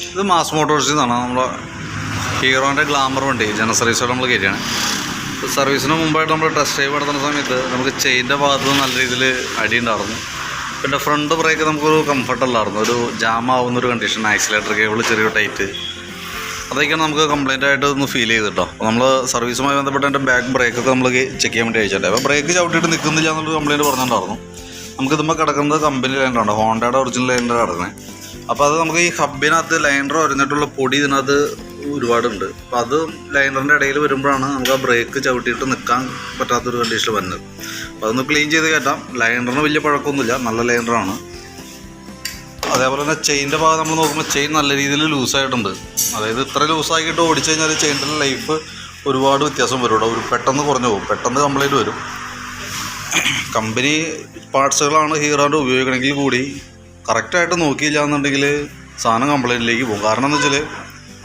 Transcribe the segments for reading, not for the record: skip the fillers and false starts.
ഇത് മാസ് മോട്ടോഴ്സിൽ നിന്നാണ് നമ്മളെ ഹീറോൻ്റെ ഗ്ലാമർ വണ്ടി ജന സർവീസോടെ നമ്മൾ കയറ്റിയാണ്. സർവീസിന് മുമ്പായിട്ട് നമ്മൾ ടെസ്റ്റ് ഡ്രൈവ് നടത്തുന്ന സമയത്ത് നമുക്ക് ചെയിൻ്റെ ഭാഗത്ത് നല്ല രീതിയിൽ അടി ഉണ്ടായിരുന്നു. പിന്നെ ഫ്രണ്ട് ബ്രേക്ക് നമുക്കൊരു കംഫർട്ടല്ലായിരുന്നു, ഒരു ജാം ആവുന്നൊരു കണ്ടീഷൻ. ആക്സിലേറ്റർ കേബിൾ ചെറിയൊരു ടൈറ്റ്, അതൊക്കെയാണ് നമുക്ക് കംപ്ലയിൻ്റ് ആയിട്ട് ഒന്ന് ഫീൽ ചെയ്തിട്ടോ. അപ്പോൾ നമ്മൾ സർവീസുമായി ബന്ധപ്പെട്ട് എൻ്റെ ബാക്ക് ബ്രേക്കൊക്കെ നമ്മൾ ചെക്ക് ചെയ്യാൻ വേണ്ടി അയച്ചിട്ടുണ്ട്. അപ്പോൾ ബ്രേക്ക് ചവിട്ടിയിട്ട് നിൽക്കുന്നില്ല എന്നുള്ളൊരു കംപ്ലയിൻറ്റ് പറഞ്ഞിട്ടുണ്ടായിരുന്നു. നമുക്കിതുമ്പോൾ കിടക്കുന്നത് കമ്പനി ലൈനറാണ്, ഹോണ്ടയുടെ ഒറിജിനൽ ലൈനർ കിടക്കുന്നത്. അപ്പോൾ അത് നമുക്ക് ഈ ഹബിനകത്ത് ലൈനർ ഒരഞ്ഞിട്ടുള്ള പൊടി ഇതിനകത്ത് ഒരുപാടുണ്ട്. അപ്പോൾ അത് ലൈനറിൻ്റെ ഇടയിൽ വരുമ്പോഴാണ് നമുക്ക് ആ ബ്രേക്ക് ചവിട്ടിയിട്ട് നിൽക്കാൻ പറ്റാത്തൊരു കണ്ടീഷൻ വരുന്നത്. അപ്പോൾ അതൊന്ന് ക്ലീൻ ചെയ്ത് കയറ്റാം. ലൈനറിന് വലിയ പഴക്കമൊന്നുമില്ല, നല്ല ലൈനറാണ്. അതേപോലെ തന്നെ ചെയിൻ്റെ ഭാഗം നമ്മൾ നോക്കുമ്പോൾ ചെയിൻ നല്ല രീതിയിൽ ലൂസായിട്ടുണ്ട്. അതായത് ഇത്ര ലൂസാക്കിയിട്ട് ഓടിച്ചു കഴിഞ്ഞാൽ ചെയിൻ്റെ ലൈഫ് ഒരുപാട് വ്യത്യാസം വരും കേട്ടോ. ഒരു പെട്ടെന്ന് കുറഞ്ഞു പോകും, പെട്ടെന്ന് കംപ്ലൈൻറ്റ് വരും. കമ്പനി പാർട്സുകളാണ് ഹീറോൻ്റെ ഉപയോഗിക്കണമെങ്കിൽ കൂടി കറക്റ്റായിട്ട് നോക്കിയില്ല എന്നുണ്ടെങ്കിൽ സാധനം കംപ്ലൈൻറ്റിലേക്ക് പോകും. കാരണം എന്ന് വെച്ചാൽ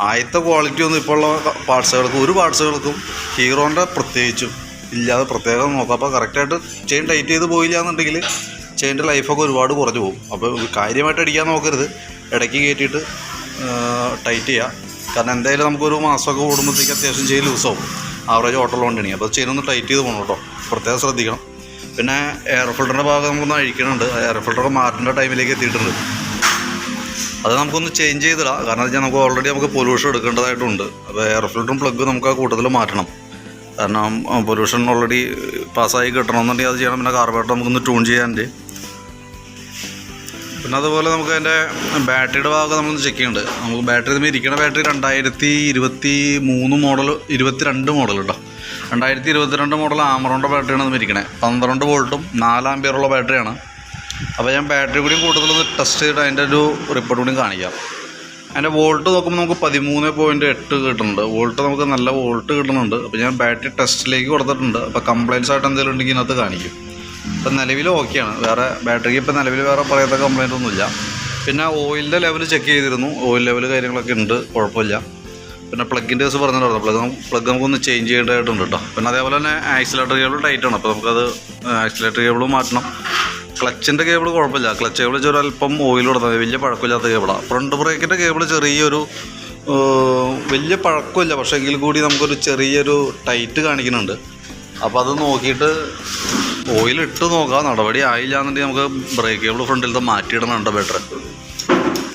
ആദ്യത്തെ ക്വാളിറ്റി ഒന്നും ഇപ്പോൾ ഉള്ള പാർട്സുകൾക്കും ഒരു പാർട്സുകൾക്കും ഹീറോൻ്റെ പ്രത്യേകിച്ചും ഇല്ലാതെ പ്രത്യേകം നോക്കാം. അപ്പോൾ കറക്റ്റായിട്ട് ചെയിൻ ടൈറ്റ് ചെയ്ത് പോയില്ല എന്നുണ്ടെങ്കിൽ ചെയിൻ്റെ ലൈഫൊക്കെ ഒരുപാട് കുറഞ്ഞു പോകും. അപ്പോൾ കാര്യമായിട്ട് അടിക്കാൻ നോക്കരുത്, ഇടയ്ക്ക് കയറ്റിയിട്ട് ടൈറ്റ് ചെയ്യുക. കാരണം എന്തായാലും നമുക്കൊരു മാസമൊക്കെ ഓടുമ്പോഴത്തേക്ക് അത്യാവശ്യം ചെയിൻ ലൂസാവും, ആവറേജ് ഓട്ടമുള്ള വണ്ടിയാണ്. അപ്പോൾ ചെയിനൊന്ന് ടൈറ്റ് ചെയ്ത് പോകണം കേട്ടോ, പ്രത്യേകം ശ്രദ്ധിക്കണം. പിന്നെ എയർ ഫിൽറ്ററിൻ്റെ ഭാഗം നമ്മളൊന്ന് അഴിക്കണുണ്ട്. എയർ ഫിൽറ്ററൊക്കെ മാറ്റേണ്ട ടൈമിലേക്ക് എത്തിയിട്ടുണ്ട്. അത് നമുക്കൊന്ന് ചേഞ്ച് ചെയ്തിടാം. കാരണം വെച്ചാൽ നമുക്ക് ഓൾറെഡി നമുക്ക് പൊല്യൂഷൻ എടുക്കേണ്ടതായിട്ടുണ്ട്. അപ്പോൾ എയർ ഫിൽറ്ററും പ്ലഗ് നമുക്ക് ആ കൂട്ടത്തിൽ മാറ്റണം. കാരണം പൊല്യൂഷൻ ഓൾറെഡി പാസ്സായി കിട്ടണമെന്നുണ്ടെങ്കിൽ അത് ചെയ്യണം. പിന്നെ കാർബറേറ്റർ നമുക്കൊന്ന് ട്യൂൺ ചെയ്യാനുണ്ട്. പിന്നെ അതുപോലെ നമുക്ക് അതിൻ്റെ ബാറ്ററിയുടെ ഭാഗം നമ്മളൊന്ന് ചെക്ക് ചെയ്യുന്നുണ്ട്. നമുക്ക് ബാറ്ററി തമ്മിൽ ഇരിക്കുന്ന ബാറ്ററി 2023 മോഡൽ 22 മോഡൽ കേട്ടോ. 2022 മോഡൽ ആമറോണിൻ്റെ ബാറ്ററിയാണ് നമ്മൾ ഇരിക്കണത്. 12 വോൾട്ടും 4 ആമ്പിയറുള്ള ബാറ്ററിയാണ്. അപ്പോൾ ഞാൻ ബാറ്ററി കൂടിയും കൂടുതലൊന്ന് ടെസ്റ്റ് ചെയ്തിട്ട് അതിൻ്റെ ഒരു റിപ്പോർട്ട് കൂടിയും കാണിക്കാം. അതിൻ്റെ വോൾട്ട് നോക്കുമ്പോൾ നമുക്ക് 13.8 കിട്ടുന്നുണ്ട്. വോൾട്ട് നമുക്ക് നല്ല വോൾട്ട് കിട്ടുന്നുണ്ട്. അപ്പോൾ ഞാൻ ബാറ്ററി ടെസ്റ്റിലേക്ക് കൊടുത്തിട്ടുണ്ട്. അപ്പോൾ കംപ്ലയിൻറ്റ്സ് ആയിട്ട് എന്തെങ്കിലും ഉണ്ടെങ്കിൽ ഇതിനകത്ത് കാണിക്കും. ഇപ്പം നിലവിൽ ഓക്കെയാണ്, വേറെ ബാറ്ററിക്ക് ഇപ്പം നിലവിൽ വേറെ പറയാത്ത കംപ്ലയിൻ്റ് ഒന്നുമില്ല. പിന്നെ ഓയിലിൻ്റെ ലെവൽ ചെക്ക് ചെയ്തിരുന്നു, ഓയിൽ ലെവൽ കാര്യങ്ങളൊക്കെ ഉണ്ട്, കുഴപ്പമില്ല. പിന്നെ പ്ലഗിൻ്റെ കേസ് പറഞ്ഞിട്ടുണ്ടായിരുന്നു, പ്ലഗ് നമുക്കൊന്ന് ചേഞ്ച് ചെയ്യേണ്ടതായിട്ടുണ്ട് കേട്ടോ. പിന്നെ അതേപോലെ തന്നെ ആക്സിലേറ്റർ കേബിൾ ടൈറ്റാണ്. അപ്പോൾ നമുക്കത് ആക്സിലേറ്റർ കേബിൾ മാറ്റണം. ക്ലച്ചിൻ്റെ കേബിൾ കുഴപ്പമില്ല, ക്ലച്ച് കേബിൾ ചെറിയ അല്പം ഓയിൽ കൊടുത്താൽ മതി, വലിയ പഴക്കമില്ലാത്ത കേബിളാണ്. ഫ്രണ്ട് ബ്രേക്കിൻ്റെ കേബിൾ ചെറിയൊരു വലിയ പഴക്കമില്ല, പക്ഷേ എങ്കിൽ കൂടി നമുക്കൊരു ചെറിയൊരു ടൈറ്റ് കാണിക്കുന്നുണ്ട്. അപ്പോൾ അത് നോക്കിയിട്ട് ഓയിലിട്ട് നോക്കാം. നടപടി ആയില്ല എന്നുണ്ടെങ്കിൽ നമുക്ക് ബ്രേക്ക് കേബിൾ ഫ്രണ്ടിലത്തെ മാറ്റിയിടണുണ്ട് ബെറ്റർ.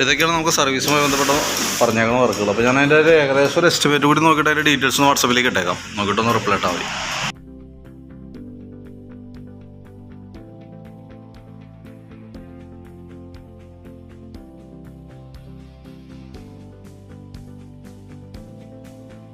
ഇതൊക്കെയാണ് നമുക്ക് സർവീസുമായി ബന്ധപ്പെട്ട് പറഞ്ഞേക്കുന്ന വർക്കുകൾ. അപ്പോൾ ഞാൻ അതിൻ്റെ ഒരു ഏകദേശം ഒരു എസ്റ്റിമേറ്റ് കൂടി നോക്കിയിട്ട് അതിൻ്റെ ഡീറ്റെയിൽസ് വാട്സപ്പിലേക്ക് ഇട്ടേക്കാം. നോക്കിയിട്ടൊന്ന് റിപ്ലൈ ഇട്ടാൽ മതി.